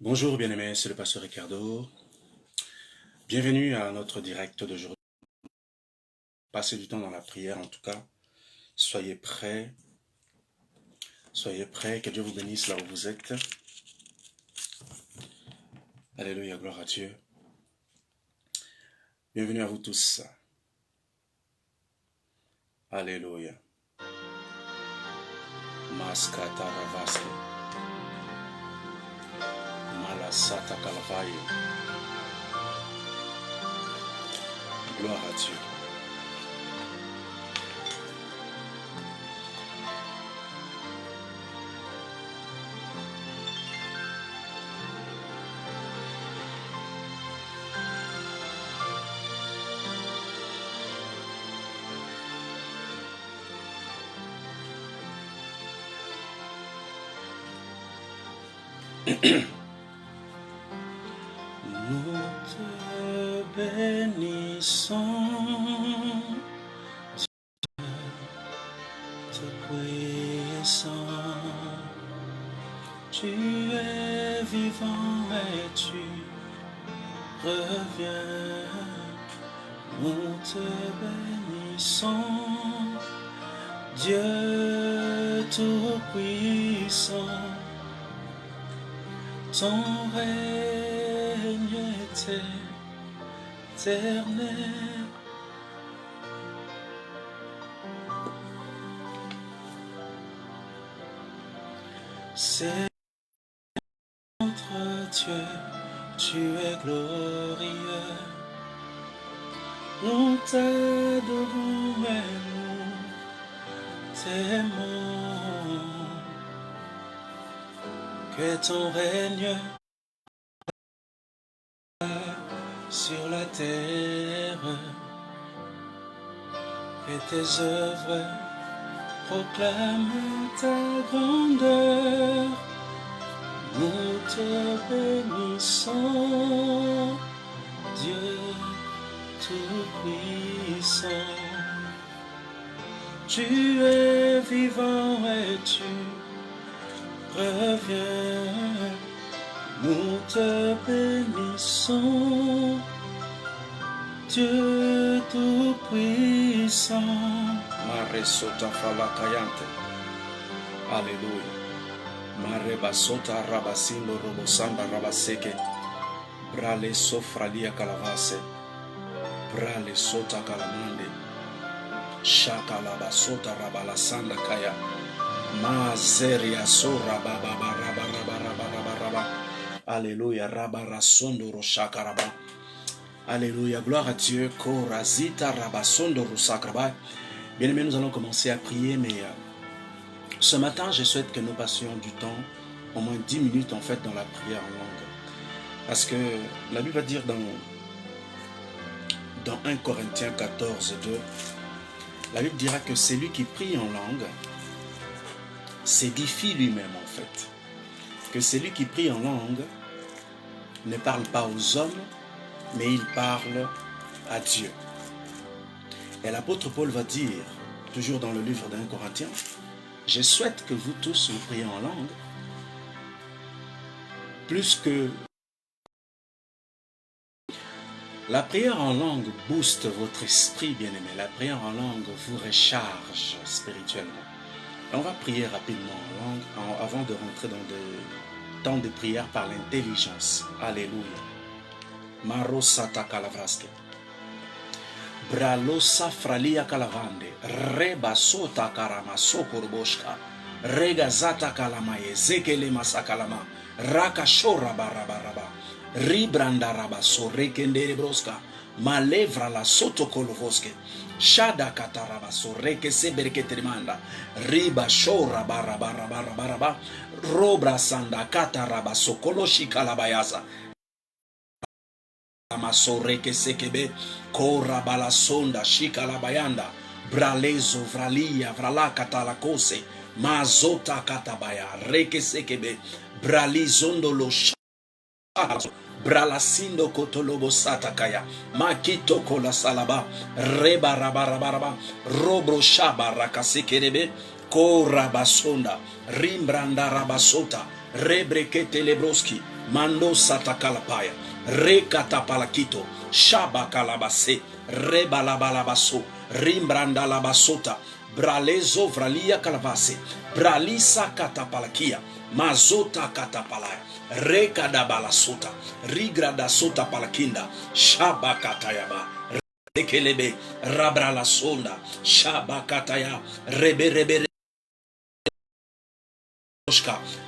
Bonjour bien-aimés, c'est le pasteur Ricardo. Bienvenue à notre direct d'aujourd'hui. Passez du temps dans la prière en tout cas. Soyez prêts. Soyez prêts. Que Dieu vous bénisse là où vous êtes. Alléluia, gloire à Dieu. Bienvenue à vous tous. Alléluia. Maskata ravaske. Malasata kalavaye. Gloire à Dieu. Nous te bénissons, te puissant. Tu es vivant et tu reviens. Nous te bénissons, Dieu Tout-Puissant. Ton règne est éternel. C'est notre Dieu, tu es glorieux. Nous t'adorons et nous t'aimons. Que ton règne sur la terre, que tes œuvres proclament ta grandeur. Nous te bénissons, Dieu Tout-Puissant. Tu es vivant et tu reviens. Nous te bénissons, Dieu Tout-Puissant. Mare sota falakayante. Alléluia. Mare basota rabasindo robosamba rabaseke. Brale sofralia calavase. Brale sota calamande. Shaka labasota rabalasanda kaya. Mazeria sora baba raba raba raba raba raba. Alléluia, rabarasondo roshakaraba. Alléluia, gloire à Dieu. Korazita rabasondo rosakraba. Bien aimé, nous allons commencer à prier, mais ce matin, je souhaite que nous passions du temps, au moins 10 minutes en fait, dans la prière en langue. Parce que la Bible va dire dans 1 Corinthiens 14, 2, la Bible dira que celui qui prie en langue s'édifie lui-même en fait. Que celui qui prie en langue ne parle pas aux hommes, mais il parle à Dieu. Et l'apôtre Paul va dire, toujours dans le livre d'1 Corinthiens, je souhaite que vous tous vous priez en langue, plus que la prière en langue booste votre esprit, bien-aimé. La prière en langue vous recharge spirituellement. Et on va prier rapidement en langue avant de rentrer dans des temps de prière par l'intelligence. Alléluia. Marosata kalavraske. Bralosa fralia kalavande. Reba sota karama sokorboshka. Regazata kalamaye. Zekele masakalama. Raka shora barabaraba. Ribranda raba sorekendere broska. Malevra la soto kolovoske. Shada kataraba soreke seberke terimanda. Riba shora barabarabaraba. Robra sanda kataraba sokoloshi kalabayasa. Masoreke sekebe kora balasonda shikala bayanda bralezo vralia vrala katalakose mazota katabaya reke sekebe bralizondo lo bralasindo kotolobo satakaya makito kola salaba reba rabarabaraba robro shaba rakasekerebe kora basonda rimbranda rabasota rebrekete lebroski Mando satakalapaya. Rekatapalakito. Shabakalabase. Rebalabalabaso. Rimbrandalabasota. Bralezo vralia calavase. Bralisa katapalakia. Mazota katapalaya. Rekadabalasota. Rigradasota palakinda. Shabakatayaba. Rekelebe. Rabralasonda. Shabakataya. Rebe.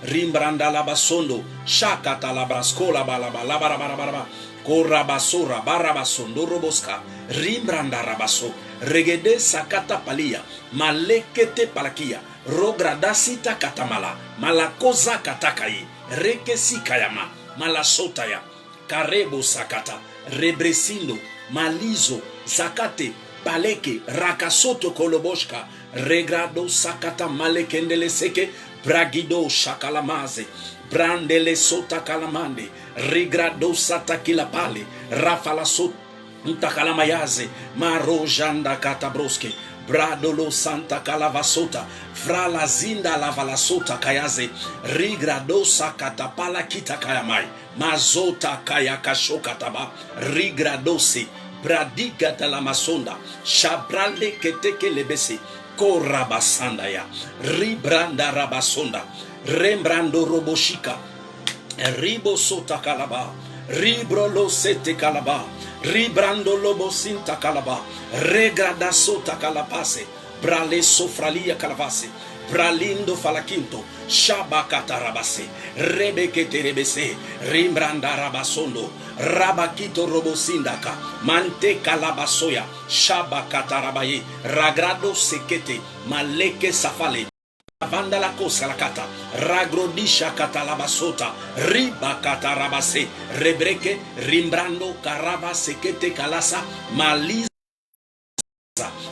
Rimbranda labasondo, shakata labrascola balabarabaraba, corabasora barabasondo roboska, rimbranda rabaso, regede sakata palia, malekete palakia, rogradasita katamala, malakoza katakai, rekesi kayama, malasotaya, karebo sakata, rebresindo, malizo, zakate, paleke, rakasoto koloboshka, regrado sakata malekendele seke, Bragido shakalamaze, brandele sota kalamande, rigrado sata kilapale, rafala sota kalamayaze, marojanda katabroske, bradolo santa kalavasota, frala zinda lavala sota kayaze, rigrado sakatapala kita kayamai, mazota kaya kashokataba, rigradosi, bradiga de la masonda, shabrale keteke lebesi, Korabasanda ya ribranda rabasonda rembrando roboshika ribo sota kalaba ribro lo sete kalaba ribrando lobo sinta kalaba regrada sota kalapase brale sofralia calavase bralindo falakinto shabakatarabase rebekete rebese rimbranda rabasondo rabakito robosindaka mante kalabasoya shabakatarabaye ragrado sekete maleke safale Vanda la cosa la kata ragrodisha katalabasota riba katarabase rebreke rimbrando karaba sekete kalasa maliza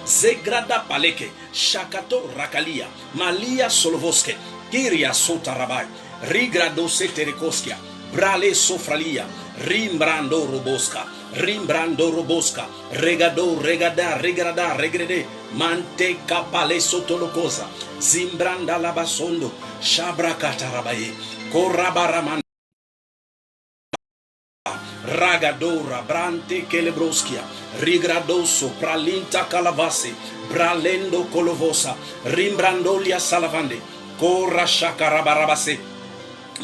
zegrada paleke shakato rakalia malia solovoske kiria sota rabai rigrado seterekoskia brale sofralia rimbrando roboska regada regrede mante kapale sotolokosa zimbranda labasondo shabra katarabaye korabaraman ragadora brante kelebroskia rigradoso pralinta calavase bralendo colovosa rimbrandolia salavande korra shakarabarabase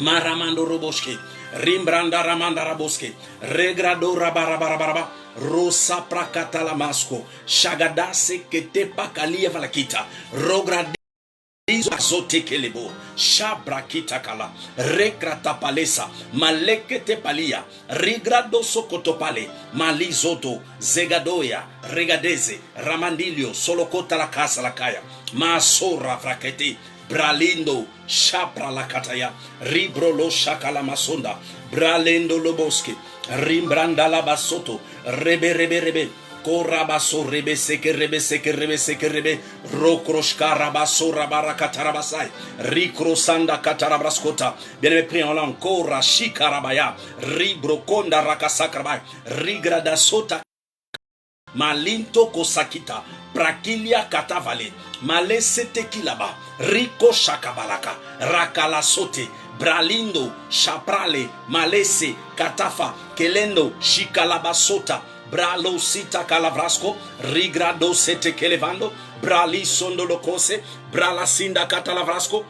maramando roboske rimbranda ramanda raboske regrado rabarabaraba rosa prakata lamasco shagadase ketepa kalia valakita rograd Azote kelebo shabra kitakala rekrata palesa malekete palia rigrado sokotopale malizoto zegadoya regadeze ramandilio solokota la casa la kaya masora frakete bralindo shapra la kataya ribro lo shakala masonda bralendo loboske rimbranda la basoto rebe Korabaso rebe seke rebe rokroshka rabaso rabarakatarabasai rikro sanda katarabraskota. Bien-aimé, prie en langue. Kora shikarabaya ribrokonda rakasakrabai rigrada sota malinto kosakita prakilia katavale malesete kilaba riko shakabalaka rakala sote bralindo shaprale malese katafa kelendo shikalabasota bralo sita calavrasco rigrado sete kelevando brali sondo lokose brala sinda catalavasco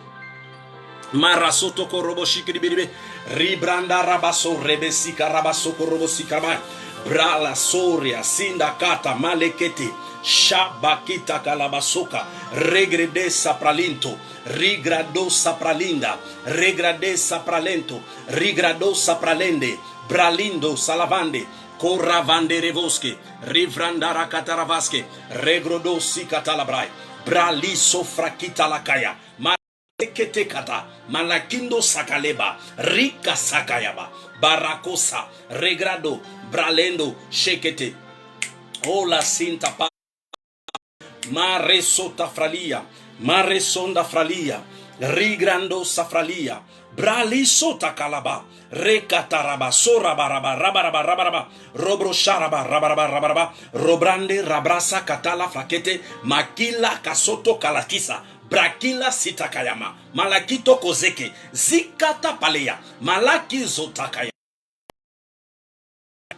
marasoto korobo shikiribibe ribranda rabaso rebesika rabaso korobo sikaba brala soria sinda kata malekete shabakita calabasoka regrede sapralinto rigrado sapralinda regrade sapralento rigrado sapralende bralindo salavande Corra vanderevoske, rivrandara kataravaske, regrodosi katalabrai, brali sofrakita lakaya, malekete kata, malakindo sakaleba, rika sakayaba, barakosa, regrado, bralendo, shekete, ola sinta pa, maresota fralia, maresonda fralia, rigrando safralia, brali sota kalaba, rekataraba sora baraba robro sharaba rabaraba robrande rabrasa katala flakete makila kasoto kalakisa Brakila sitakayama. Malakito kozeke. Zikata palea. Malaki zotakaya.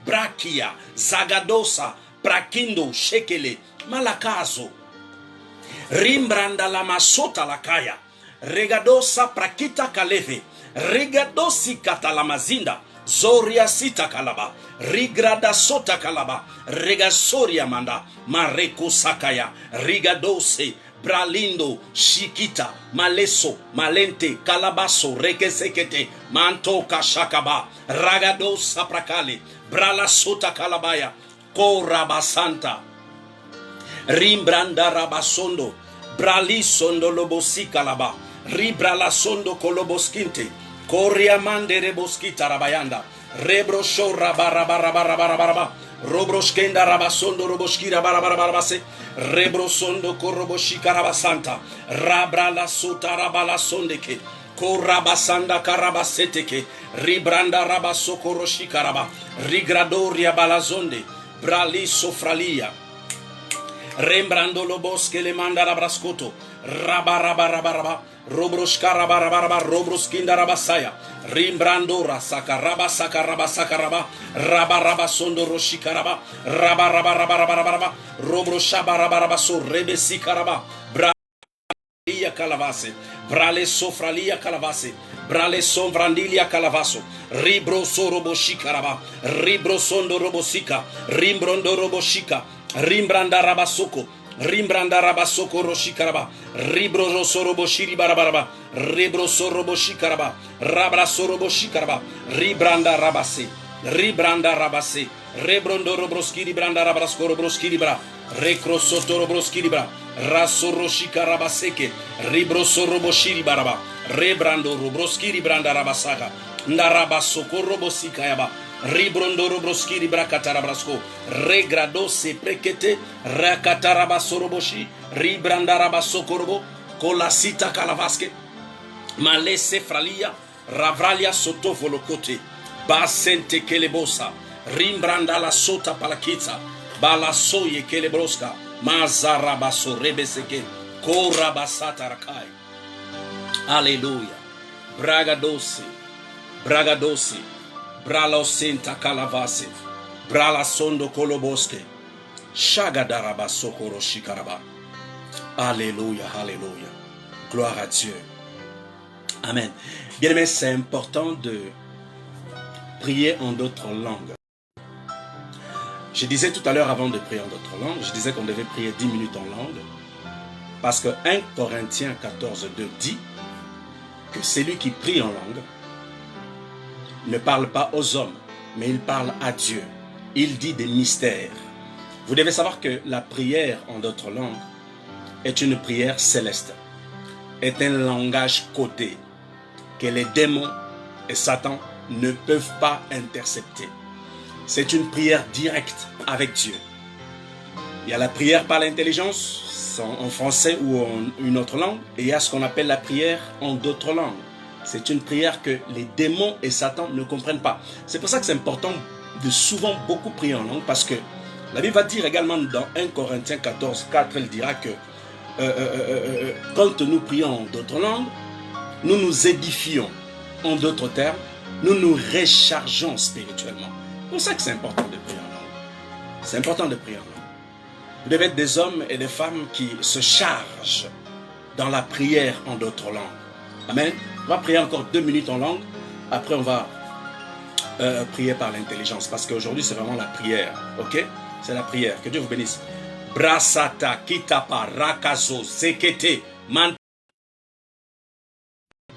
Brakia. Zagadosa. Brakindo shekele. Malakazo. Rimbranda la masota lakaya. Regadosa prakita kaleve. Regadosi katalamazinda. Zoria sita kalaba. Rigrada sota kalaba. Regasoria manda. Mareko sakaya. Rigadose. Bralindo, Shikita, Maleso, Malente, Calabaso, Rekesekete, Manto Kashakaba, Ragado Saprakali, Brala Sota Kalabaya, Korabasanta, Rimbranda Rabasondo, Bralisondo Lobosi Kalaba, Ribrala Sondo Koloboskinte, Koriamande Reboskita Rabayanda, Rebro Shora Barabarabarabarabaraba, Robroskenda Rabasondo Roboskira Barabarabase, Rebrosondo Koroboshika Rabasanta, Rabrala Sota Rabala Sondeke, Korabasanda Karabaseteke, Ribranda Rabasokoroshika, Rigradoria Balazonde, Brali Sofralia, Rembrando Loboske le manda rabrascoto, Rabarabaraba, Robroskarabaraba, Robroskinda Rabasaya, Rimbrandora Sakaraba Sakaraba Sakaraba, Rabarabasondo Roshikaraba, Rabarabaraba, Robroshabarabaso, Rebesikaraba, Bralia Calavase, Brale Sofralia Calavase, Brale Sombrandilia Calavaso, Ribro Soroboshikaraba, Ribro Sondo Robosika, Rimbrondo Roboshika, Rimbranda Rabasoko, Rimbranda Rabasoko Roshikaraba, Ribro Soroboshiri Barabaraba, Ribro Soroboshikaraba, Rabra Soroboshikaraba, Ribranda Rabase, Ribranda Rabase, Rebrondo Robroskiri Branda Rabraskoro Broskiri Bra, Recro Sotoro Broskiri Bra, Rasoroshika Ribro Soroboshiri Baraba, Rebrando Robroskiri Branda Rabasaka, Narabasoko Robosikayaba, Ribrondo Robroskiri Brakatarabrasko, Regrado se prekete, Rakatarabasoroboshi, Ribrandarabasokorbo, Kolasita Kalavaske, Malese Fralia, Ravralia Sotofolokote, Basente Kelebosa, Rimbranda la Sota Palakitsa, Balasoye Kelebroska, Mazarabaso Rebeseke, Korabasata Rakai. Alléluia. Bragadosi, Bragadosi. Brala senta calavase, brala sondo koloboske, shagadara sokoro shikaraba. Alléluia, alléluia. Gloire à Dieu. Amen. Bien aimé, c'est important de prier en d'autres langues. Je disais tout à l'heure avant de prier en d'autres langues, je disais qu'on devait prier 10 minutes en langue, parce que 1 Corinthiens 14:2 dit que celui qui prie en langue ne parle pas aux hommes, mais il parle à Dieu. Il dit des mystères. Vous devez savoir que la prière en d'autres langues est une prière céleste, est un langage codé que les démons et Satan ne peuvent pas intercepter. C'est une prière directe avec Dieu. Il y a la prière par l'intelligence, en français ou en une autre langue, et il y a ce qu'on appelle la prière en d'autres langues. C'est une prière que les démons et Satan ne comprennent pas. C'est pour ça que c'est important de souvent beaucoup prier en langue, parce que la Bible va dire également dans 1 Corinthiens 14:4, elle dira que quand nous prions en d'autres langues, nous nous édifions. En d'autres termes, nous nous rechargeons spirituellement. C'est pour ça que c'est important de prier en langue. C'est important de prier en langue. Vous devez être des hommes et des femmes qui se chargent dans la prière en d'autres langues. Amen. On va prier encore 2 minutes en langue. Après, on va prier par l'intelligence. Parce qu'aujourd'hui, c'est vraiment la prière. Ok? C'est la prière. Que Dieu vous bénisse. Brasata, kitapa, rakazo, zekete, man.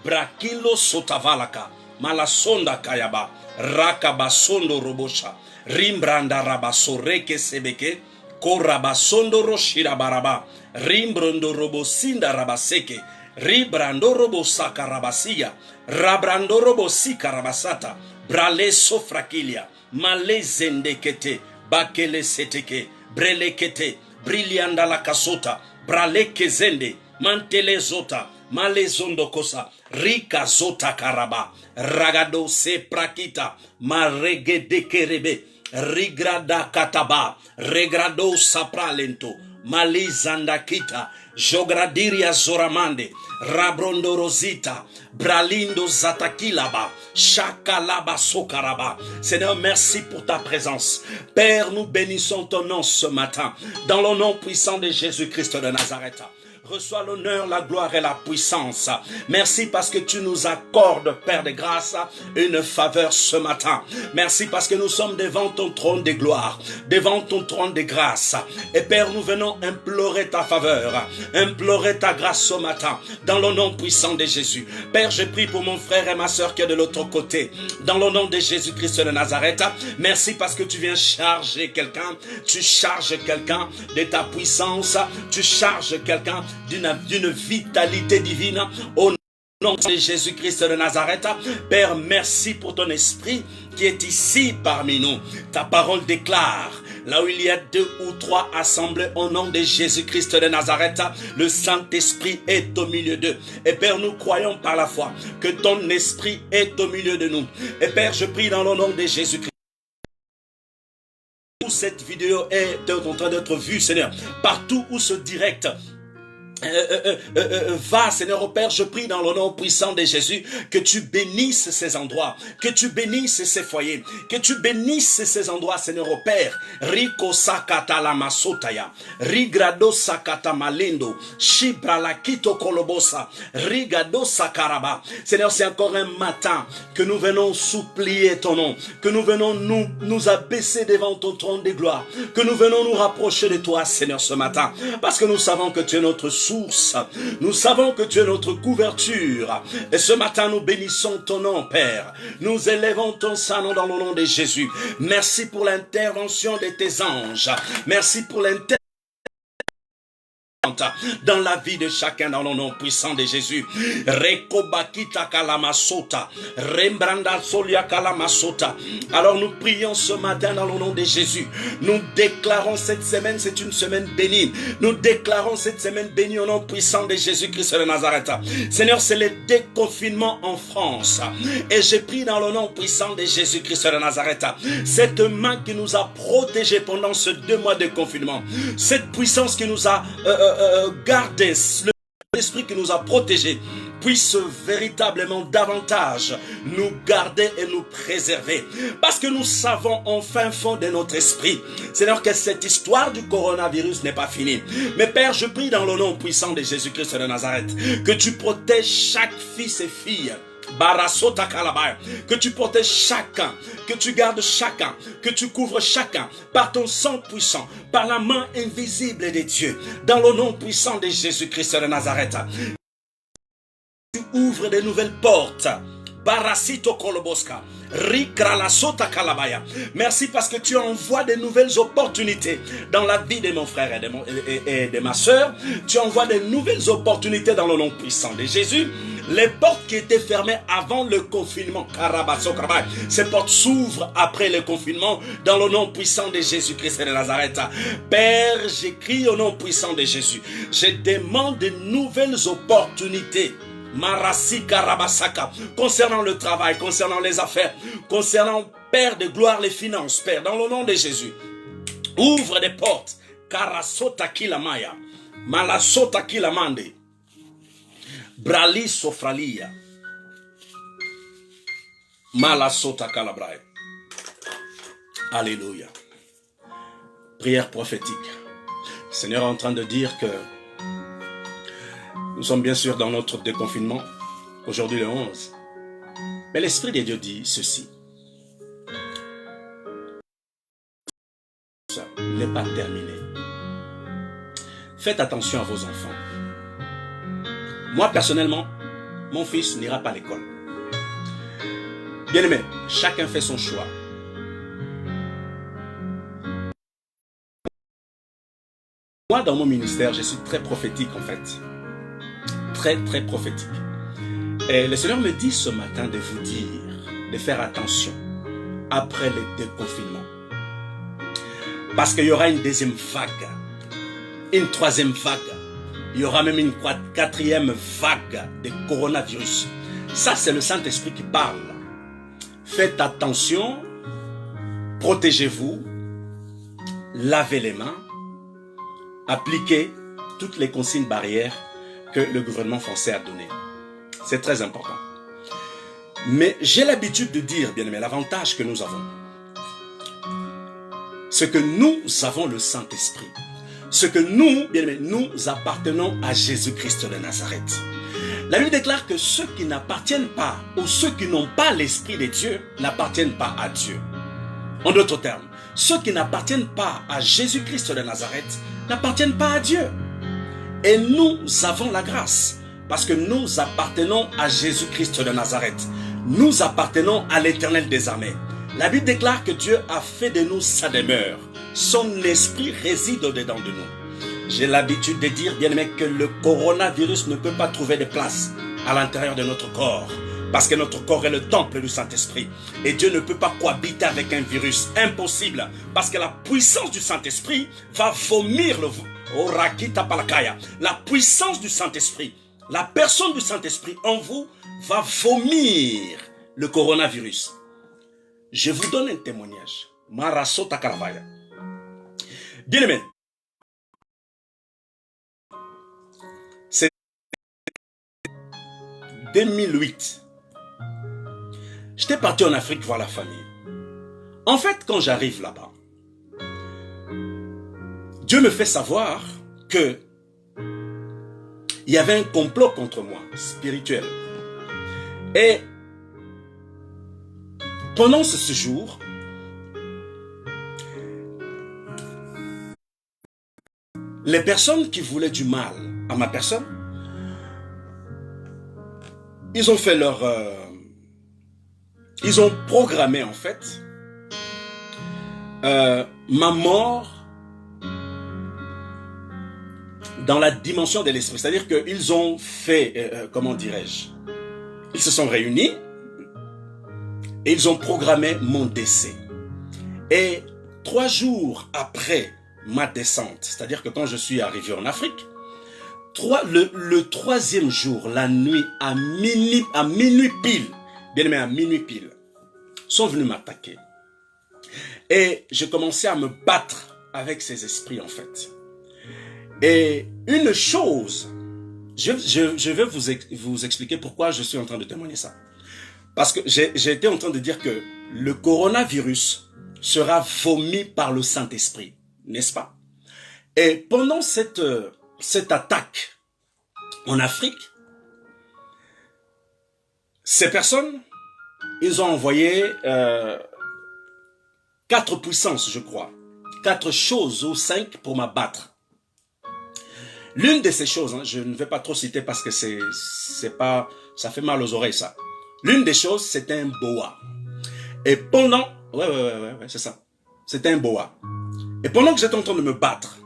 Brakilo sotavalaka, malasonda kayaba, rakabasondo robosha, rimbranda rabaso reke sebeke, korabasondo roshira baraba, rimbrondo robosinda rabaseke, ribrando robosaka rabasia, rabrando robosika rabasata, brale sofrakilia, malezendekete, bakele seteke, brelekete, brilianda la kasota, braleke zende, mantele zota, malezondo kosa, rika zota karaba, ragado se prakita, marege de kerebe, rigrada kataba, regrado sapralento, Malizandakita, Jogradiria Zoramande, Rabrondo Rosita, Bralindo Zatakilaba, Chakalaba Sokaraba. Seigneur, merci pour ta présence. Père, nous bénissons ton nom ce matin, dans le nom puissant de Jésus-Christ de Nazareth. Reçois l'honneur, la gloire et la puissance. Merci parce que tu nous accordes, Père de grâce, une faveur ce matin. Merci parce que nous sommes devant ton trône de gloire, devant ton trône de grâce. Et Père, nous venons implorer ta faveur, implorer ta grâce ce matin, dans le nom puissant de Jésus. Père, je prie pour mon frère et ma soeur qui est de l'autre côté, dans le nom de Jésus-Christ de Nazareth. Merci parce que tu viens charger quelqu'un, tu charges quelqu'un de ta puissance, tu charges quelqu'un d'une vitalité divine au nom de Jésus-Christ de Nazareth. Père, merci pour ton esprit qui est ici parmi nous. Ta parole déclare, là où il y a 2 ou 3 assemblés au nom de Jésus-Christ de Nazareth, le Saint-Esprit est au milieu d'eux. Et Père, nous croyons par la foi que ton esprit est au milieu de nous. Et Père, je prie dans le nom de Jésus-Christ. Cette vidéo est en train d'être vue, Seigneur, partout où ce direct va, Seigneur, au Père, je prie dans le nom puissant de Jésus que tu bénisses ces endroits, que tu bénisses ces foyers, que tu bénisses ces endroits, Seigneur, au Père. Rico sakata la masotaya, rigrado sakata malindo, shibra la kito kolobosa, rigado sakaraba. Seigneur, c'est encore un matin que nous venons supplier ton nom, que nous venons nous abaisser devant ton trône de gloire, que nous venons nous rapprocher de toi, Seigneur, ce matin, parce que nous savons que tu es notre source. Nous savons que tu es notre couverture. Et ce matin, nous bénissons ton nom, Père. Nous élevons ton saint nom dans le nom de Jésus. Merci pour l'intervention de tes anges. Merci pour l'intervention dans la vie de chacun dans le nom puissant de Jésus. Rekobakita kalamasota, Rembranda solia kalamasota. Alors nous prions ce matin dans le nom de Jésus. Nous déclarons cette semaine, c'est une semaine bénie. Nous déclarons cette semaine bénie au nom puissant de Jésus-Christ de Nazareth. Seigneur, c'est le déconfinement en France. Et j'ai pris dans le nom puissant de Jésus-Christ de Nazareth cette main qui nous a protégés pendant ce 2 mois de confinement. Cette puissance qui nous a garder l'esprit qui nous a protégés puisse véritablement davantage nous garder et nous préserver. Parce que nous savons en fin fond de notre esprit, Seigneur, que cette histoire du coronavirus n'est pas finie. Mais Père, je prie dans le nom puissant de Jésus-Christ de Nazareth que tu protèges chaque fils et fille. Barasota kalabaya, que tu protèges chacun, que tu gardes chacun, que tu couvres chacun par ton sang puissant, par la main invisible des dieux, dans le nom puissant de Jésus-Christ de Nazareth. Tu ouvres de nouvelles portes. Barasito koloboska, rikrala sota kalabaya. Merci parce que tu envoies de nouvelles opportunités dans la vie de mon frère et de ma soeur. Tu envoies de nouvelles opportunités dans le nom puissant de Jésus. Les portes qui étaient fermées avant le confinement, ces portes s'ouvrent après le confinement dans le nom puissant de Jésus-Christ de Nazareth. Père, j'écris au nom puissant de Jésus. Je demande de nouvelles opportunités. Marasi Karabasaka, concernant le travail, concernant les affaires, concernant, Père de gloire, les finances, Père, dans le nom de Jésus. Ouvre des portes. Karasota Kilamaya, Malasota Kilamande, Brali Sofralia, Malasota Kalabrae. Alléluia. Prière prophétique. Le Seigneur est en train de dire que nous sommes bien sûr dans notre déconfinement, aujourd'hui le 11. Mais l'Esprit de Dieu dit ceci. Ça n'est pas terminé. Faites attention à vos enfants. Moi, personnellement, mon fils n'ira pas à l'école. Bien aimé, chacun fait son choix. Moi, dans mon ministère, je suis très prophétique en fait. Très prophétique. Et le Seigneur me dit ce matin de vous dire de faire attention après le déconfinement. Parce qu'il y aura une deuxième vague, une troisième vague, il y aura même une quatrième vague de coronavirus. Ça, c'est le Saint-Esprit qui parle. Faites attention, protégez-vous, lavez les mains, appliquer toutes les consignes barrières que le gouvernement français a données. C'est très important. Mais j'ai l'habitude de dire, bien aimé, l'avantage que nous avons, c'est que nous avons le Saint-Esprit. Ce que nous, bien aimé, nous appartenons à Jésus-Christ de Nazareth. La Bible déclare que ceux qui n'appartiennent pas, ou ceux qui n'ont pas l'Esprit de Dieu, n'appartiennent pas à Dieu. En d'autres termes, ceux qui n'appartiennent pas à Jésus-Christ de Nazareth n'appartiennent pas à Dieu. Et nous avons la grâce, parce que nous appartenons à Jésus-Christ de Nazareth. Nous appartenons à l'Éternel des armées. La Bible déclare que Dieu a fait de nous sa demeure. Son esprit réside au-dedans de nous. J'ai l'habitude de dire, bien aimé, que le coronavirus ne peut pas trouver de place à l'intérieur de notre corps. Parce que notre corps est le temple du Saint-Esprit. Et Dieu ne peut pas cohabiter avec un virus. Impossible. Parce que la puissance du Saint-Esprit va vomir le... La puissance du Saint-Esprit, la personne du Saint-Esprit en vous va vomir le coronavirus. Je vous donne un témoignage. Marasota Karavaya. Bien aimé. C'est 2008. J'étais parti en Afrique voir la famille. En fait, quand j'arrive là-bas, Dieu me fait savoir que il y avait un complot contre moi, spirituel. Et pendant ce séjour, les personnes qui voulaient du mal à ma personne, ils ont fait leur... ils ont programmé en fait ma mort dans la dimension de l'esprit. C'est-à-dire qu'ils ont fait, comment dirais-je, ils se sont réunis et ils ont programmé mon décès. Et 3 jours après ma descente, c'est-à-dire que quand je suis arrivé en Afrique, le 3e jour, la nuit, à minuit pile, bien aimé, à minuit pile, sont venus m'attaquer. Et j'ai commencé à me battre avec ces esprits en fait. Et une chose, je vais vous expliquer pourquoi je suis en train de témoigner ça. Parce que j'ai été en train de dire que le coronavirus sera vomi par le Saint-Esprit, n'est-ce pas? Et pendant cette attaque en Afrique, ces personnes, ils ont envoyé 4 puissances, je crois. 4 choses ou 5 pour m'abattre. L'une de ces choses, je ne vais pas trop citer parce que c'est pas, ça fait mal aux oreilles ça. L'une des choses, c'était un boa. Et pendant, ouais, c'est ça. C'était un boa. Et pendant que j'étais en train de me battre,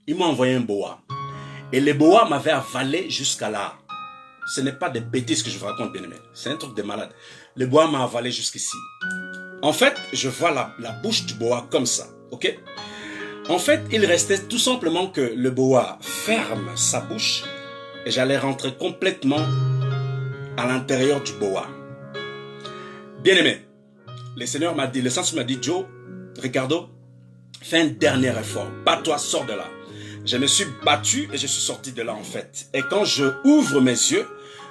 ils m'ont envoyé un boa. Et le boa m'avait avalé jusqu'à là. Ce n'est pas des bêtises que je vous raconte, bien aimé. C'est un truc de malade. Le boa m'a avalé jusqu'ici. En fait, je vois la bouche du boa comme ça, ok? En fait, il restait tout simplement que le boa ferme sa bouche et j'allais rentrer complètement à l'intérieur du boa. Bien aimé, le Seigneur m'a dit, le Saint-Esprit m'a dit, Joe, Ricardo, fais un dernier effort, bats-toi, sors de là. Je me suis battu et je suis sorti de là en fait. Et quand je ouvre mes yeux,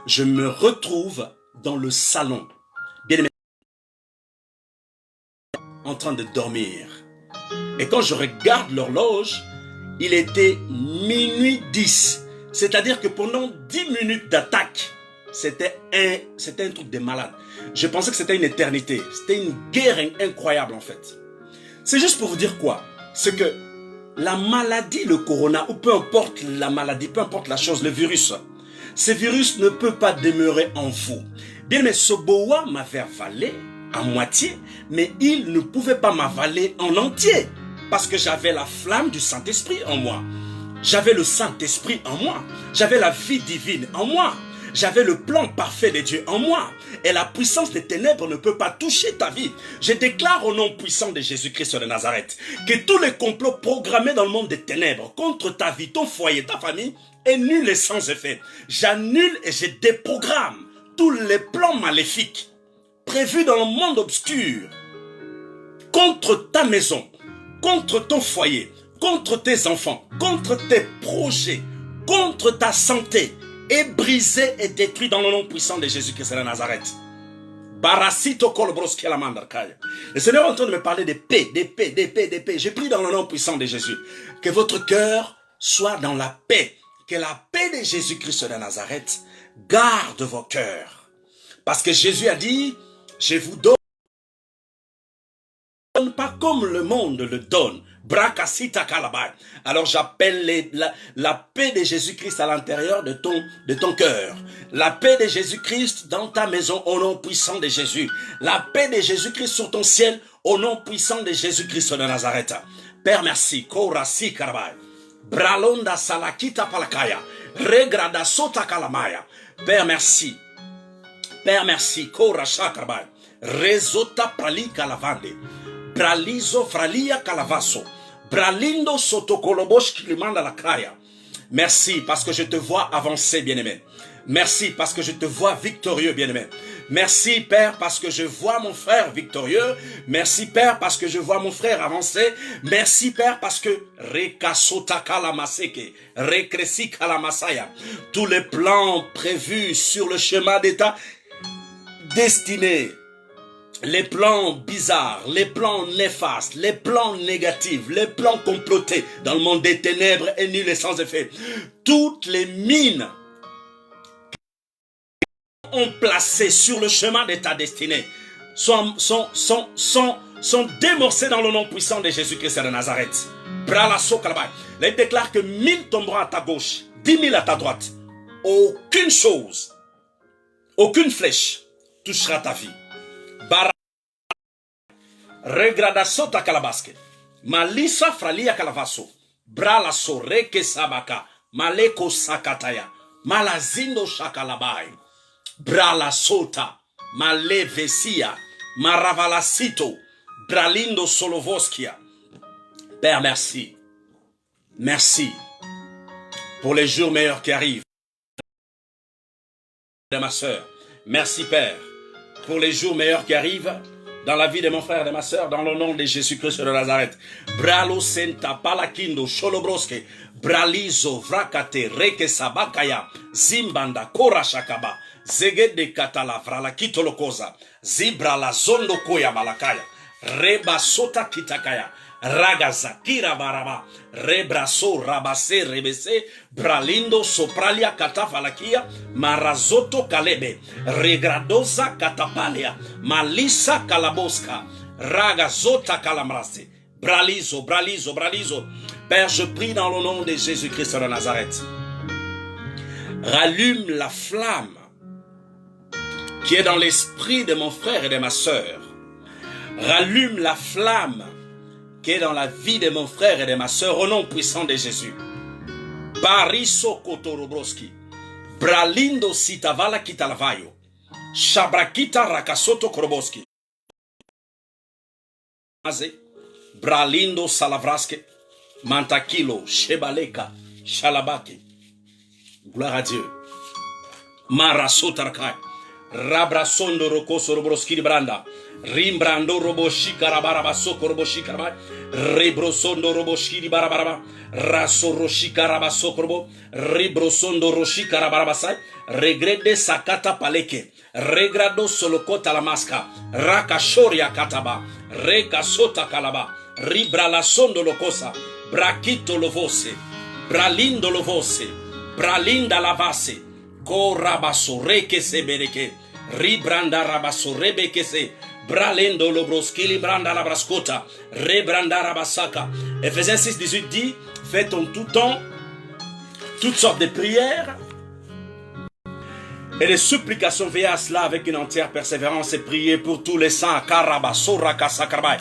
je me retrouve dans le salon, bien aimé, en train de dormir. Et quand je regarde l'horloge, il était minuit 10. C'est-à-dire que pendant 10 minutes d'attaque, c'était un truc de malade. Je pensais que c'était une éternité. C'était une guerre incroyable en fait. C'est juste pour vous dire quoi? C'est que la maladie, le corona, ou peu importe la maladie, peu importe la chose, le virus, ce virus ne peut pas demeurer en vous. Bien, mais ce boa m'avait avalé à moitié, mais il ne pouvait pas m'avaler en entier. Parce que j'avais la flamme du Saint-Esprit en moi. J'avais le Saint-Esprit en moi. J'avais la vie divine en moi. J'avais le plan parfait de Dieu en moi. Et la puissance des ténèbres ne peut pas toucher ta vie. Je déclare au nom puissant de Jésus-Christ de Nazareth que tous les complots programmés dans le monde des ténèbres contre ta vie, ton foyer, ta famille, est nul et sans effet. J'annule et je déprogramme tous les plans maléfiques prévus dans le monde obscur contre ta maison, contre ton foyer, contre tes enfants, contre tes projets, contre ta santé, est brisé et détruit dans le nom puissant de Jésus-Christ de Nazareth. Le Seigneur est en train de me parler d'épée. J'ai pris dans le nom puissant de Jésus. Que votre cœur soit dans la paix. Que la paix de Jésus-Christ de Nazareth garde vos cœurs. Parce que Jésus a dit, je vous donne pas comme le monde le donne. Alors j'appelle la paix de Jésus-Christ à l'intérieur de ton cœur. La paix de Jésus-Christ dans ta maison au nom puissant de Jésus. La paix de Jésus-Christ sur ton ciel au nom puissant de Jésus-Christ de Nazareth. Père, merci. Korasi karabai. Bralonda salakita palakaya. Regrada sota kalamaya. Père, merci. Père, merci. Korasha karabai. Rezota pralika lavande. Bralizo fralia calavaso. Bralindo sotokolobosh kilimanda la kraya. Merci parce que je te vois avancer, bien-aimé. Merci parce que je te vois victorieux, bien-aimé. Merci, Père, parce que je vois mon frère victorieux. Merci, Père, parce que je vois mon frère avancer. Merci, Père, parce que tous les plans prévus sur le chemin d'État destinés, les plans bizarres, les plans néfastes, les plans négatifs, les plans complotés dans le monde des ténèbres et nuls et sans effet. Toutes les mines ont placé sur le chemin de ta destinée sont démorcés dans le nom puissant de Jésus-Christ de Nazareth. Là, il déclare que 1000 tomberont à ta gauche, 10 000 à ta droite. Aucune chose, aucune flèche touchera ta vie. Regradaso ta calabaske. Malisa fralia calavaso. Brala soreke sabaka. Maleko sakataya. Malazindo shakalabai. Brala sota. Malevesia. Maravalasito. Bralindo solovoskia. Père, merci. Merci pour les jours meilleurs qui arrivent. De ma soeur. Merci, Père, pour les jours meilleurs qui arrivent dans la vie de mon frère et de ma soeur, dans le nom de Jésus-Christ de Nazareth. Bralo senta palakindo sholobroske bralizo vrakate reke sabakaya zimbanda kora shakaba zegede katala vrala kitolokoza zibra la zondo koya malakaya reba sota kitakaya raga zakira baraba rebraso rabase rebese bralindo sopralia katafalakia marazoto kalebe regradosa katapalia malisa kalaboska raga zota kalamrase bralizo bralizo bralizo. Père, je prie dans le nom de Jésus-Christ de Nazareth, rallume la flamme qui est dans l'esprit de mon frère et de ma sœur. Rallume la flamme qui est dans la vie de mon frère et de ma sœur au nom puissant de Jésus. Bariso kotorobroski, bralindo sitavala kitalavayo, shabrakita rakasoto koroboski, bralindo salavraske, mantakilo, shebaleka, shalabaki. Gloire à Dieu. Marasotarkai, rabrasondo rokoso robroski branda. Rimbrando roboshi karabaraba soko roboshi karaba rebrosondo roboshi barabaraba raso roshi karaba sokrobo rebrosondo roshi karabaraba sai regrede sakata paleke regrado solokota la maska rakashoria kataba reka sota kalaba ribra la sondo lokosa brakito lovose bralindo lovose bralinda lavase korabaso reke sebereke ribranda rabaso rebeke se bralendo lobroskili branda la brascota rebranda rabasaka. Ephésiens 6:18 dit: faites en tout temps toutes sortes de prières et de supplications, veillez à cela avec une entière persévérance et priez pour tous les saints. Karabasora kasakarabai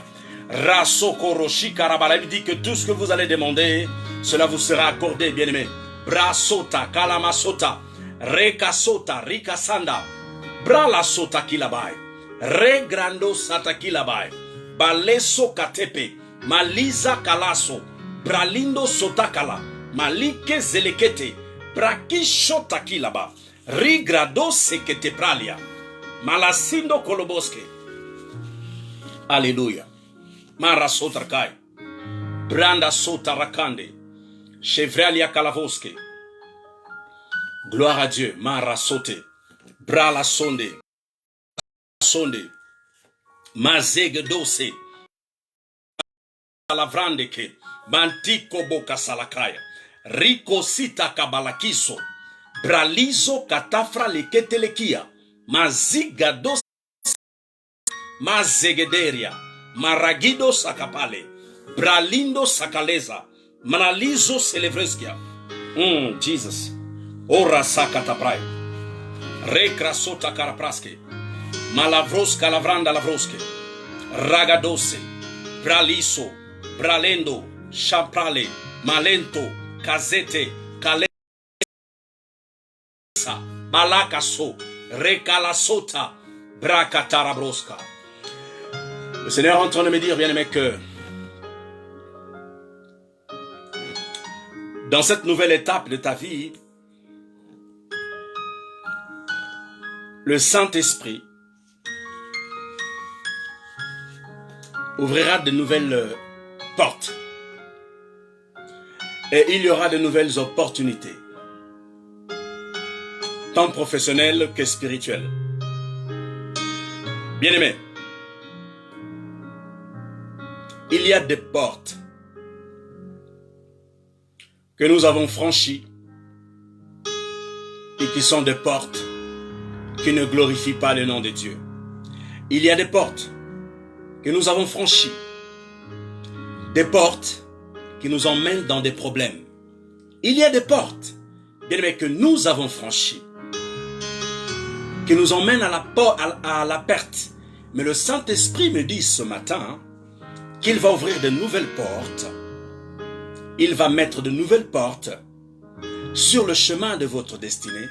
rasokoroshi karabala. Il dit que tout ce que vous allez demander, cela vous sera accordé, bien-aimé. Brasota kalamasota rekasota rikasanda bralasota kilabai regrando satakilabai baleso katepe maliza kalaso bralindo sotakala malike zelekete brakishota kilaba rigrado sekete pralia malasindo koloboske. Alléluia. Marasotarkai. Branda sota rakande. Chevralia kalavoske. Gloire à Dieu. Mara sote. Brala sonde. Sonde. Mazege dose. Salavrandeke. Mantiko boka salakaya. Rico sita kabalakiso. Bralizo katafra leketelekia. Maziga dos. Mazegederia. Maragido sakapale. Bralindo sakaleza. Manalizo celebreskia. Jesus. Ora sakatapraya. Rekra sota karapraske. Malavroska lavranda lavroske. Ragadose. Braliso. Bralendo. Chaprale. Malento. Kazete. Kalesa. Balakaso. Rekalasota. Brakatarabroska. Le Seigneur est en train de me dire, bien-aimé, que dans cette nouvelle étape de ta vie, le Saint-Esprit ouvrira de nouvelles portes et il y aura de nouvelles opportunités, tant professionnelles que spirituelles. Bien-aimé, il y a des portes que nous avons franchies et qui sont des portes qui ne glorifient pas le nom de Dieu. Il y a des portes que nous avons franchies, des portes qui nous emmènent dans des problèmes. Il y a des portes, bien aimé, que nous avons franchies, qui nous emmènent à la perte. Mais le Saint-Esprit me dit ce matin qu'il va ouvrir de nouvelles portes. Il va mettre de nouvelles portes sur le chemin de votre destinée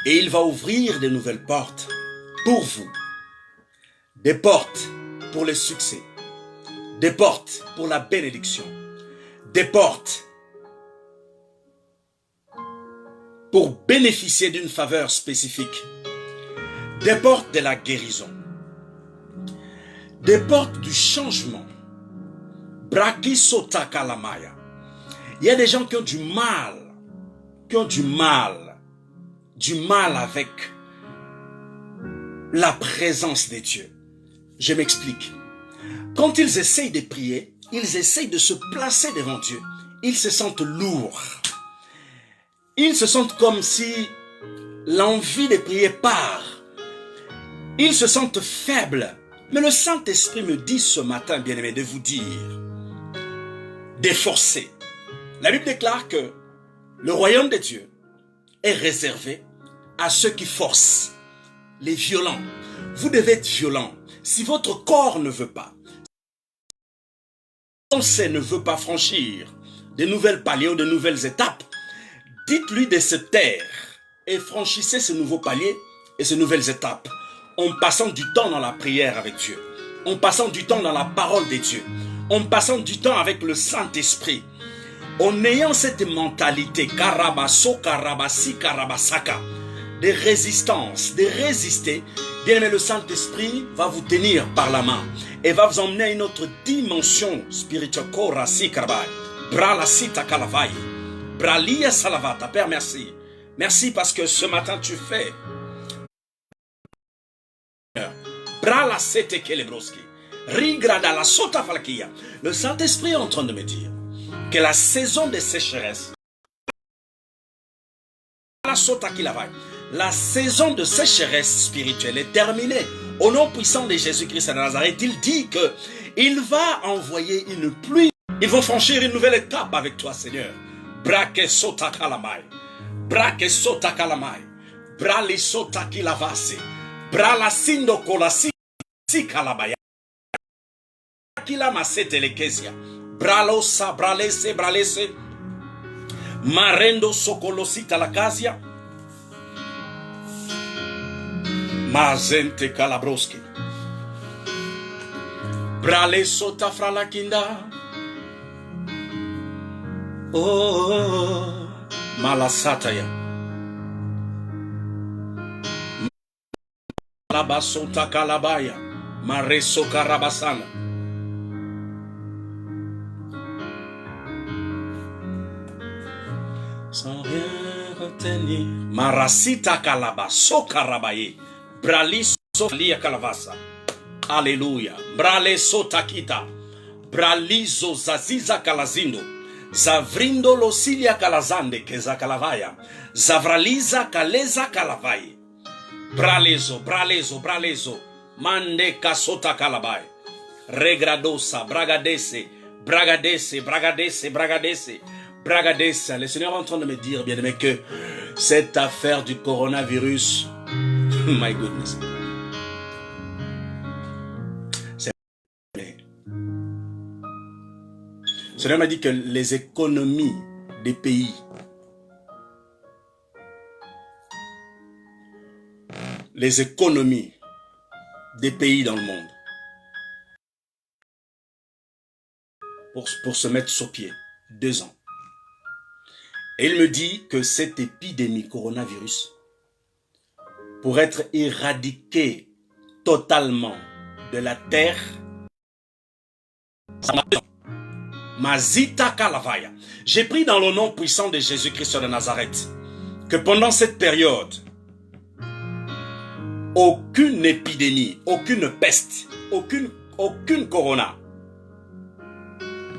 et il va ouvrir de nouvelles portes pour vous. Des portes pour le succès, des portes pour la bénédiction, des portes pour bénéficier d'une faveur spécifique, des portes de la guérison, des portes du changement. Brakisota kalamaya. Il y a des gens qui ont du mal avec la présence de Dieu. Je m'explique. Quand ils essayent de prier, ils essayent de se placer devant Dieu. Ils se sentent lourds. Ils se sentent comme si l'envie de prier part. Ils se sentent faibles. Mais le Saint-Esprit me dit ce matin, bien-aimé, de vous dire, d'efforcer. La Bible déclare que le royaume de Dieu est réservé à ceux qui forcent, les violents. Vous devez être violent. Si votre corps ne veut pas, si votre ne veut pas franchir de nouvelles paliers ou de nouvelles étapes, dites-lui de se taire et franchissez ce nouveau palier et ces nouvelles étapes en passant du temps dans la prière avec Dieu, en passant du temps dans la parole de Dieu, en passant du temps avec le Saint-Esprit, en ayant cette mentalité karabaso, karabasi, karabasaka, de résistance, de résister. Bien aimé, le Saint-Esprit va vous tenir par la main et va vous emmener à une autre dimension spirituelle. Korasi karabai, bralasita kalavai, bralia salavata. Père, merci. Merci parce que ce matin tu fais. Bralasete kelebroski, rigrada la sota falkia. Le Saint-Esprit est en train de me dire que la saison de sécheresse, la saison de sécheresse spirituelle est terminée. Au nom puissant de Jésus-Christ de Nazareth, il dit que il va envoyer une pluie. Ils vont franchir une nouvelle étape avec toi, Seigneur. Brake sota kalamai, brake sota kalamai, brali sota kilavase, brala sindo kolasi kalabaya, kila masete lekesia. Bralosa, bralese, bralese, marendo sokolosita la casia, mazente calabroski, braleso tafra la kinda, oh, malasataya, malabasota calabaya, mareso carabasana. Marasita kalaba sokarabaye. Braliso lia kalavasa. Alléluia. Brale sotakita. Bralizo zaziza kalazindo. Zavrindo losilia kalazande keza kalavaya. Zavraliza kaleza kalavaye. Bralezo, bralezo, bralezo. Mande kasota kalabai. Regradosa, bragadese, bragadese, bragadese, bragadese, bragadese. Le Seigneur est en train de me dire, bien aimé, que cette affaire du coronavirus, my goodness, le Seigneur m'a dit que les économies des pays, dans le monde, pour se mettre sur pied, 2 ans. Et il me dit que cette épidémie coronavirus, pour être éradiquée totalement de la terre, Mazita Kalavaya. J'ai pris dans le nom puissant de Jésus-Christ de Nazareth que pendant cette période, aucune épidémie, aucune peste, aucune corona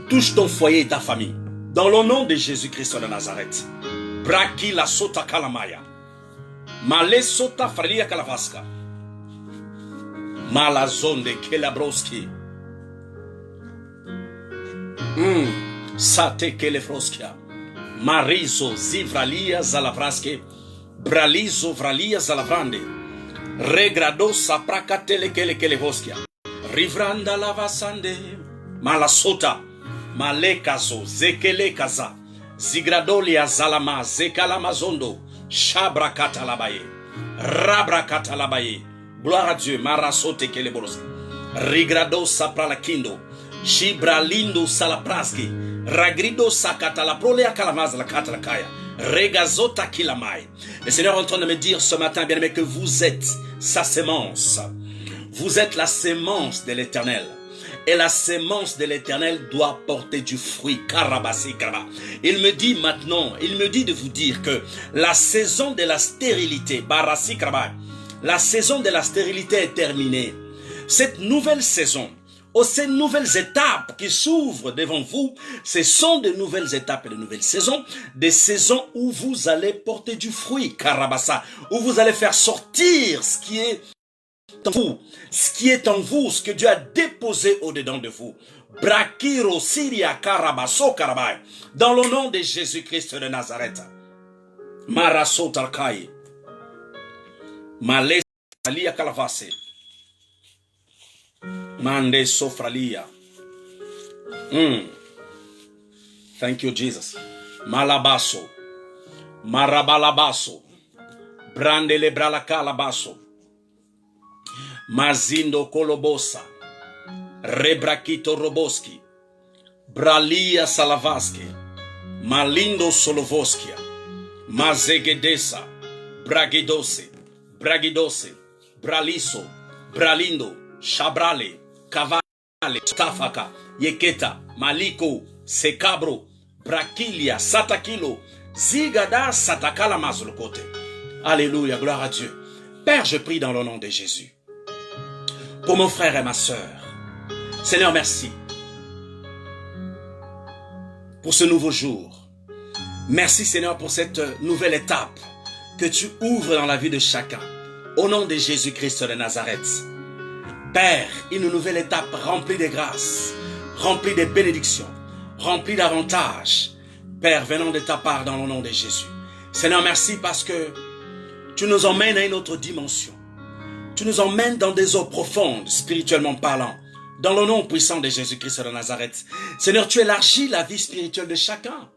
touche ton foyer et ta famille. Dans le nom de Jésus-Christ de Nazareth. Braki la sota kalamaya. Male sota fralia kalavaska. Malazonde kelabroski. Sate kelefroskia. Marizo zivralia zalavraske. Bralizo vralia zalavrande. Regrado saprakatele kelevoskia. Rivranda lavasande. Malasota. Malekazo, zekelekaza, zigradolia zalama, zekalamazondo, shabrakatalabaye, rabrakatalabaye. Gloire à Dieu, marasote kelebolos. Rigrado sapralakindo, shibralindo salapraski, ragrido sakatala prolea kalamaz la katalakaya, regazota kilamai. Le Seigneur est en train de me dire ce matin, bien aimé, que vous êtes sa sémence. Vous êtes la sémence de l'Éternel. Et la sémence de l'Éternel doit porter du fruit. Il me dit maintenant, il me dit de vous dire que la saison de la stérilité, la saison de la stérilité est terminée. Cette nouvelle saison, ces nouvelles étapes qui s'ouvrent devant vous, ce sont de nouvelles étapes et de nouvelles saisons, des saisons où vous allez porter du fruit, où vous allez faire sortir ce qui est en vous, ce que Dieu a déposé au-dedans de vous. Brakiro Siria Karabaso Karabai. Dans le nom de Jésus-Christ de Nazareth. Maraso Talkai. Male Salia Kalavase. Mande Sofralia. Thank you, Jesus. Malabaso. Marabalabaso. Brandele Bralakalabaso. Mazindo Kolobosa, Rebrakito Roboski, Bralia Salavaski, Malindo Solovoskia, Mazegedesa, Bragidose, Braliso, Bralindo, Shabrale, Cavale, Stafaka, Yeketa, Maliko, Sekabro, Brakilia, Satakilo, Zigada, Satakala Mazlokote. Alléluia, gloire à Dieu. Père, je prie dans le nom de Jésus. Pour mon frère et ma sœur. Seigneur, merci. Pour ce nouveau jour. Merci Seigneur pour cette nouvelle étape que tu ouvres dans la vie de chacun. Au nom de Jésus-Christ de Nazareth. Père, une nouvelle étape remplie de grâces, remplie de bénédictions, remplie d'avantages. Père, venant de ta part dans le nom de Jésus. Seigneur, merci parce que tu nous emmènes à une autre dimension. Tu nous emmènes dans des eaux profondes, spirituellement parlant. Dans le nom puissant de Jésus-Christ de Nazareth. Seigneur, tu élargis la vie spirituelle de chacun.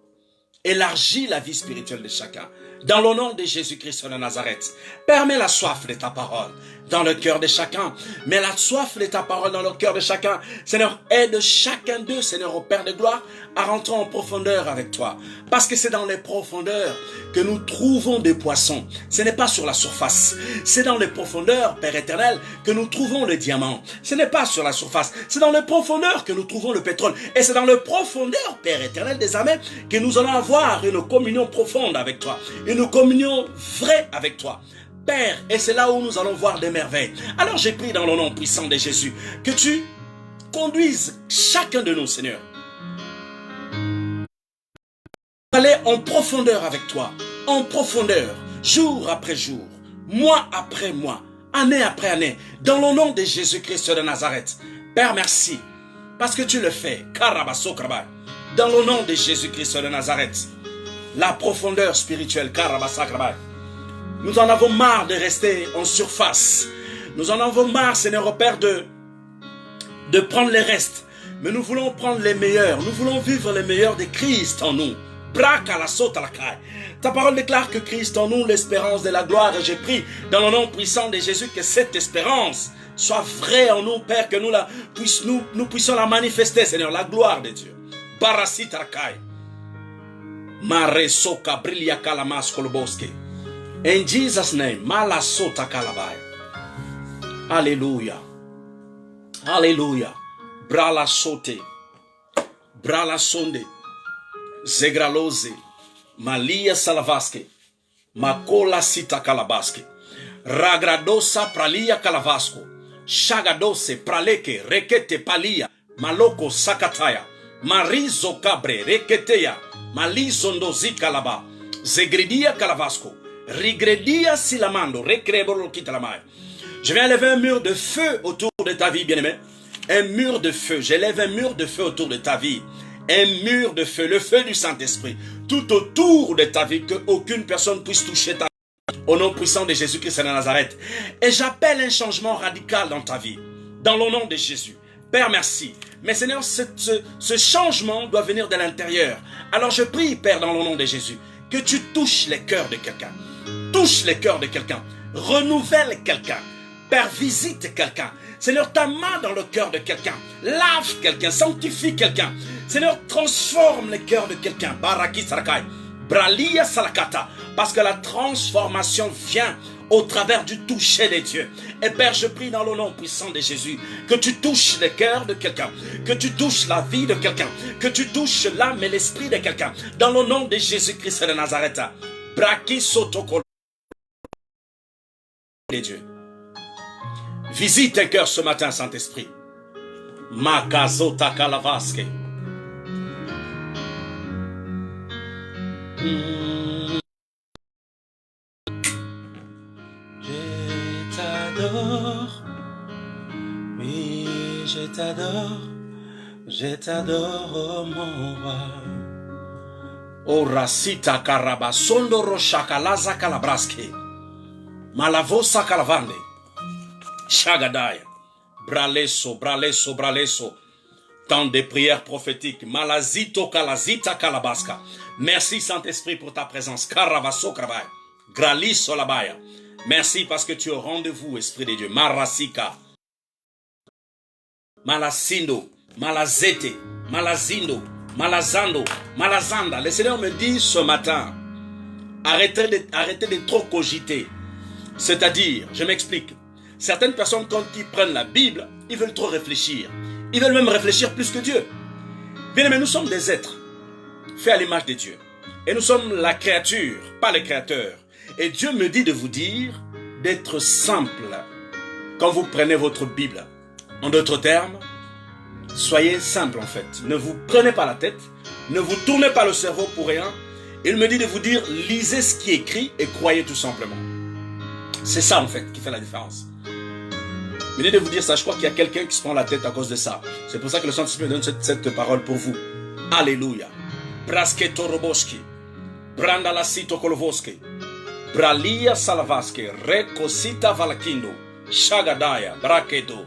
Élargis la vie spirituelle de chacun. Dans le nom de Jésus-Christ de Nazareth. Permets la soif de ta parole. dans le cœur de chacun. Mets la soif de ta parole dans le cœur de chacun. Seigneur, aide chacun d'eux, Seigneur, au Père de gloire, à rentrer en profondeur avec toi. Parce que c'est dans les profondeurs que nous trouvons des poissons. Ce n'est pas sur la surface. C'est dans les profondeurs, Père éternel, que nous trouvons le diamant. Ce n'est pas sur la surface. C'est dans les profondeurs que nous trouvons le pétrole. Et c'est dans les profondeurs, Père éternel, désormais, que nous allons avoir une communion profonde avec toi. Une communion vraie avec toi. Père, et c'est là où nous allons voir des merveilles. Alors j'ai pris dans le nom puissant de Jésus que tu conduises chacun de nous, Seigneur, aller en profondeur avec toi, en profondeur, jour après jour, mois après mois, année après année, dans le nom de Jésus-Christ de Nazareth. Père, merci, parce que tu le fais, dans le nom de Jésus-Christ de Nazareth. La profondeur spirituelle, nous en avons marre de rester en surface. Nous en avons marre, Seigneur, au Père, de prendre les restes. Mais nous voulons prendre les meilleurs. Nous voulons vivre les meilleurs de Christ en nous. Ta parole déclare que Christ en nous, l'espérance de la gloire. Et j'ai pris dans le nom puissant de Jésus que cette espérance soit vraie en nous, Père, que nous puissions la manifester, Seigneur, la gloire de Dieu. In Jesus' name, Malasota Kalabai. Alléluia. Alléluia. Brala sote. Brala sonde. Zegralose. Malia salavaske. Makola sita kalabaske. Ragradosa pralia kalavasco. Shagadose praleke rekete palia. Maloko sakataya. Marizo cabre reketeya. Malizondo zikalaba. Zegridia kalavasco. Rigredia silamando, recrebolo kitalamai. Je vais lever un mur de feu autour de ta vie, bien-aimé. Un mur de feu. J'élève un mur de feu autour de ta vie. Un mur de feu, le feu du Saint-Esprit. Tout autour de ta vie, qu'aucune personne puisse toucher ta vie. Au nom puissant de Jésus-Christ de Nazareth. Et j'appelle un changement radical dans ta vie. Dans le nom de Jésus. Père, merci. Mais Seigneur, ce changement doit venir de l'intérieur. Alors je prie, Père, dans le nom de Jésus, que tu touches les cœurs de quelqu'un. Touche les cœurs de quelqu'un. Renouvelle quelqu'un. Père, visite quelqu'un. Seigneur, ta main dans le cœur de quelqu'un. Lave quelqu'un. Sanctifie quelqu'un. Seigneur, transforme le cœur de quelqu'un. Baraki Sarakai. Bralia Salakata. Parce que la transformation vient au travers du toucher des dieux. Et Père, je prie dans le nom puissant de Jésus que tu touches le cœur de quelqu'un, que tu touches la vie de quelqu'un, que tu touches l'âme et l'esprit de quelqu'un. Dans le nom de Jésus-Christ de Nazareth. Braki Sotokol. Les dieux. Visite un cœur ce matin, Saint-Esprit. Makazota Kalavaske. Je t'adore. Oui, je t'adore. Je t'adore, oh mon roi. Orasita Karabasondo Roshakalaza Kalabraske. Malavosa Kalavande. Shagadaya. Braleso, braleso, braleso. Tant de prières prophétiques. Malazito kalazita kalabaska. Merci Saint-Esprit pour ta présence. Karavaso kravaya. Graliso labaya. Merci parce que tu es au rendez-vous, Esprit de Dieu. Marasika. Malasindo. Malazete. Malazindo. Malazando. Malazanda. Le Seigneur me dit ce matin, arrêtez de trop cogiter. C'est-à-dire, je m'explique. Certaines personnes, quand ils prennent la Bible, ils veulent trop réfléchir. Ils veulent même réfléchir plus que Dieu. Bien aimé, nous sommes des êtres faits à l'image de Dieu. Et nous sommes la créature, pas le créateur. Et Dieu me dit de vous dire d'être simple quand vous prenez votre Bible. En d'autres termes, soyez simple en fait. Ne vous prenez pas la tête, ne vous tournez pas le cerveau pour rien. Il me dit de vous dire, lisez ce qui est écrit et croyez tout simplement. C'est ça en fait qui fait la différence. Il me dit de vous dire ça, je crois qu'il y a quelqu'un qui se prend la tête à cause de ça. C'est pour ça que le Saint-Esprit donne cette parole pour vous. Alléluia. Braske toroboski. Brandala sito kolovoski. Bralia salavaske. Rekosita valakindo. Shagadaya. Brakedo.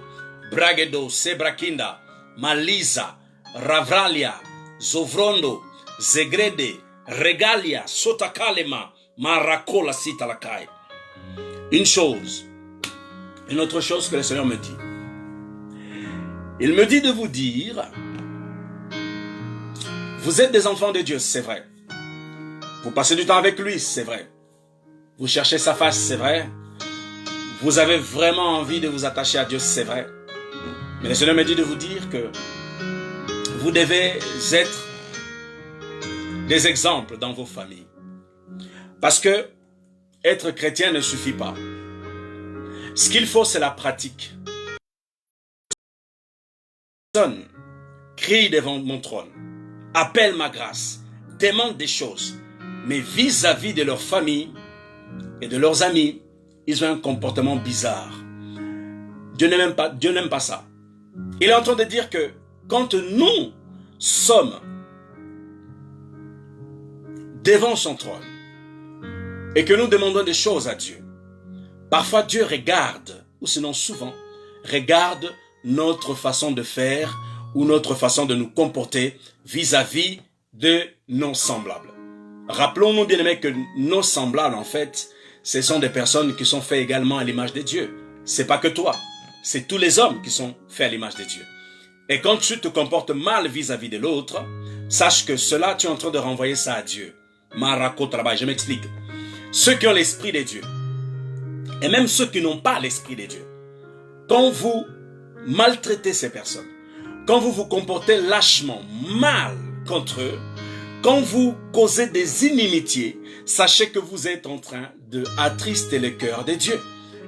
Bragedo. Sebrakinda. Maliza. Ravralia. Zovrondo. Zegrede. Regalia. Sotakalema. Marakola sitalakai. Une chose. une autre chose que le Seigneur me dit. Il me dit de vous dire, vous êtes des enfants de Dieu, c'est vrai. Vous passez du temps avec lui, c'est vrai. Vous cherchez sa face, c'est vrai. Vous avez vraiment envie de vous attacher à Dieu, c'est vrai. Mais le Seigneur me dit de vous dire que vous devez être des exemples dans vos familles. Parce que être chrétien ne suffit pas. Ce qu'il faut, c'est la pratique. Personne crie devant mon trône, appelle ma grâce, demande des choses, mais vis-à-vis de leur famille et de leurs amis, ils ont un comportement bizarre. Dieu n'aime pas ça. Il est en train de dire que quand nous sommes devant son trône et que nous demandons des choses à Dieu, parfois Dieu regarde, ou sinon souvent, regarde notre façon de faire ou notre façon de nous comporter vis-à-vis de nos semblables. Rappelons-nous bien aimés que nos semblables, en fait, ce sont des personnes qui sont faites également à l'image de Dieu. C'est pas que toi, c'est tous les hommes qui sont faits à l'image de Dieu. Et quand tu te comportes mal vis-à-vis de l'autre, sache que cela, tu es en train de renvoyer ça à Dieu. Marako travail, je m'explique. Ceux qui ont l'esprit de Dieu, et même ceux qui n'ont pas l'esprit de Dieu, quand vous maltraitez ces personnes, quand vous vous comportez lâchement, mal contre eux, quand vous causez des inimitiés, sachez que vous êtes en train d'attrister le cœur de Dieu.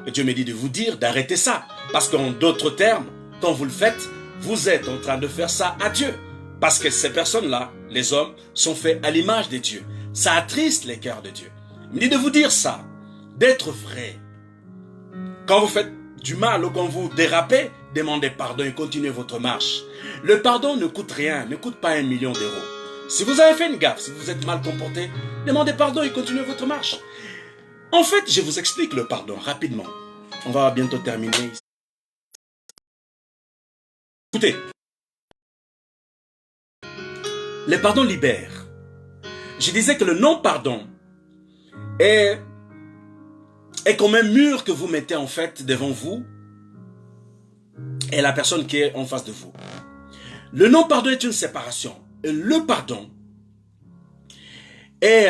Et Dieu me dit de vous dire d'arrêter ça. Parce qu'en d'autres termes, quand vous le faites, vous êtes en train de faire ça à Dieu. Parce que ces personnes-là, les hommes, sont faits à l'image de Dieu. Ça attriste le cœur de Dieu. Il me dit de vous dire ça, d'être vrai. Quand vous faites du mal ou quand vous dérapez, demandez pardon et continuez votre marche. Le pardon ne coûte rien, ne coûte pas 1 million d'euros. Si vous avez fait une gaffe, si vous êtes mal comporté, demandez pardon et continuez votre marche. En fait, je vous explique le pardon rapidement. On va bientôt terminer. Écoutez, le pardon libère. Je disais que le non-pardon est comme un mur que vous mettez en fait devant vous et la personne qui est en face de vous. Le non-pardon est une séparation. Et le pardon est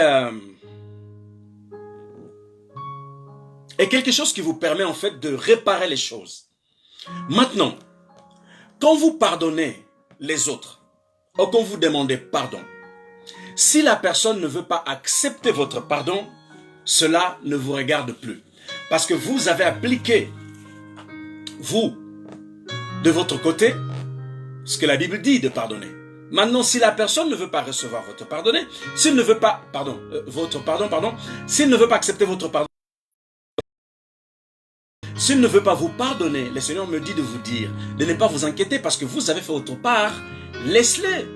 quelque chose qui vous permet en fait de réparer les choses. Maintenant, quand vous pardonnez les autres, ou quand vous demandez pardon, si la personne ne veut pas accepter votre pardon, cela ne vous regarde plus. Parce que vous avez appliqué, vous, de votre côté, ce que la Bible dit de pardonner. Maintenant, si la personne ne veut pas recevoir votre pardonné, s'il ne veut pas, s'il ne veut pas accepter votre pardon, s'il ne veut pas vous pardonner, le Seigneur me dit de vous dire, de ne pas vous inquiéter parce que vous avez fait votre part, laisse-les.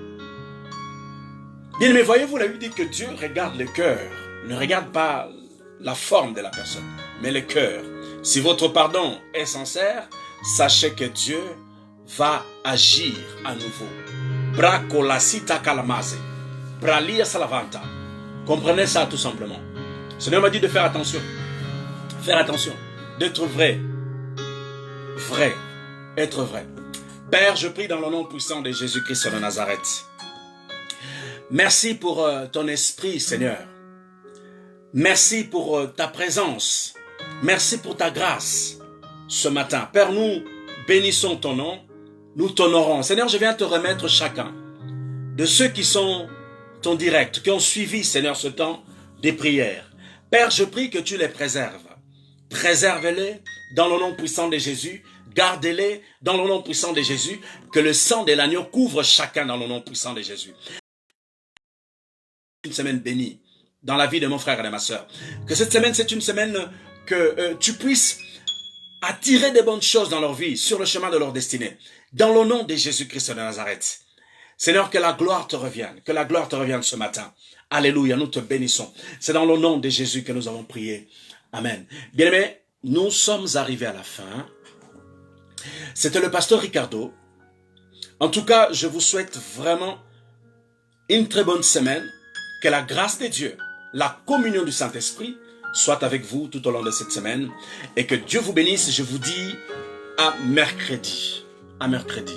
Bien, mais voyez-vous, la Bible dit que Dieu regarde le cœur, ne regarde pas la forme de la personne, mais le cœur. Si votre pardon est sincère, sachez que Dieu va agir à nouveau. Bracolasita calamase, bralia salavanta. Comprenez ça tout simplement. Le Seigneur m'a dit de faire attention, d'être vrai, être vrai. Père, je prie dans le nom puissant de Jésus-Christ de Nazareth. Merci pour ton esprit, Seigneur. Merci pour ta présence. Merci pour ta grâce ce matin. Père, nous bénissons ton nom. Nous t'honorons. Seigneur, je viens te remettre chacun de ceux qui sont en direct, qui ont suivi, Seigneur, ce temps des prières. Père, je prie que tu les préserves. Préserve-les dans le nom puissant de Jésus. Garde-les dans le nom puissant de Jésus. Que le sang de l'agneau couvre chacun dans le nom puissant de Jésus. Une semaine bénie dans la vie de mon frère et de ma soeur. Que cette semaine, c'est une semaine que tu puisses attirer des bonnes choses dans leur vie, sur le chemin de leur destinée. Dans le nom de Jésus-Christ de Nazareth. Seigneur, que la gloire te revienne. Que la gloire te revienne ce matin. Alléluia, nous te bénissons. C'est dans le nom de Jésus que nous avons prié. Amen. Bien-aimés, nous sommes arrivés à la fin. C'était le pasteur Ricardo. En tout cas, je vous souhaite vraiment une très bonne semaine. Que la grâce de Dieu, la communion du Saint-Esprit soit avec vous tout au long de cette semaine. Et que Dieu vous bénisse. Je vous dis à mercredi. À mercredi.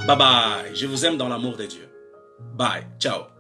Bye bye. Je vous aime dans l'amour de Dieu. Bye. Ciao.